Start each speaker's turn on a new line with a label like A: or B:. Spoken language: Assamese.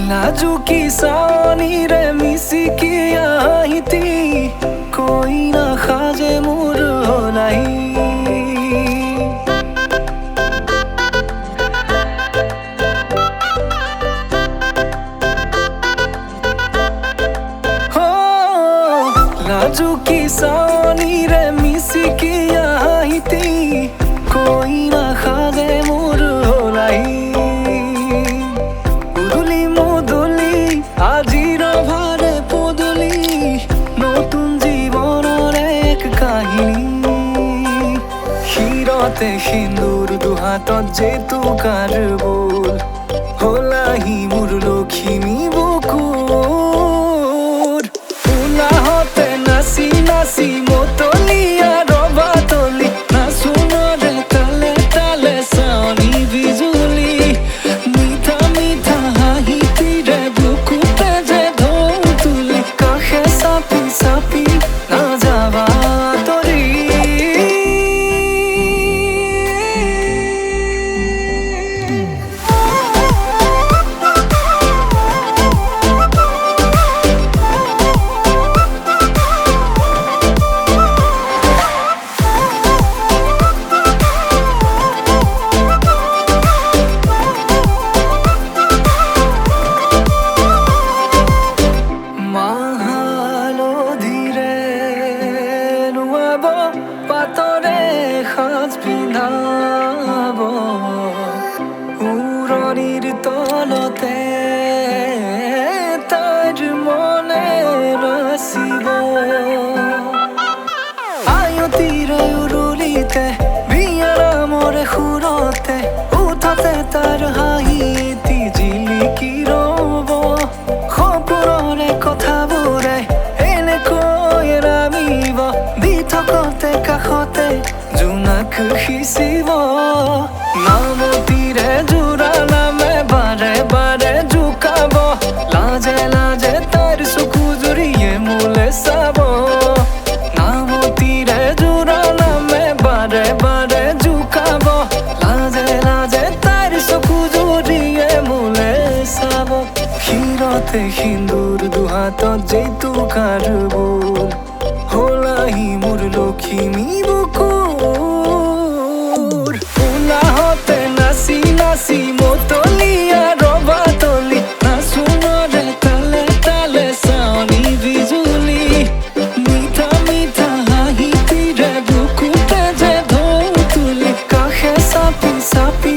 A: लाजुकी सानी रे मिसिकी आहिती कोई ना खाजे मोर होलाई हो लाजुकी सानी रे मिसिकी आहिती कोई ना खाजे मोर होलाई আজির ভারে পদলি নতুন জীবনের এক কাহিনী হিরতে সিন্দুর দুহাতত যেতু কার বল হলাহি মোর লক্ষ্মী বুকুর উলাহতে নাচি নাচি মতলিয়া রবা তলি নাচুনরে তালে তালে সানি বিজুলি মিঠা মিঠা হাহিতি রে সাপি না যাবা তরি পাতরে সাজ পিন্ধাব উৰণিৰ তলতে তাইৰ মনে ৰচিব আয়তিৰে উৰুলিতে বিয়াৰ মৰে সুৰতে উঠতে তাৰ হাঁহি এটি জিলিকি ৰব সপোনৰে কথাবোৰে এনেকৈ নামিব বিথকতে কাষতে জোনাক সিঁচিব নামতিৰে জোৰা নামে বাৰে বাৰে জোকাব লাজে লাজে তাইৰ চকু জুৰিয়ে মোলে চাব নামতিৰে জোৰা নামে বাৰে বাৰে জোকাব লাজে লাজে তাইৰ চকু জুৰিয়ে মোলে চাব হিৰতে সিন্দুৰ দুহাতত যেতু কার বল হলাহি মোর লক্ষ্মী বুকুর উলাহতে নাচি নাচি মতলিয়া রবা তলি নাচুনরে তালে তালে সানি বিজুলি মিঠা মিঠা হাহিতিৰে বুকুতে যে ঢৌ তুলি কাষে চাপি চাপি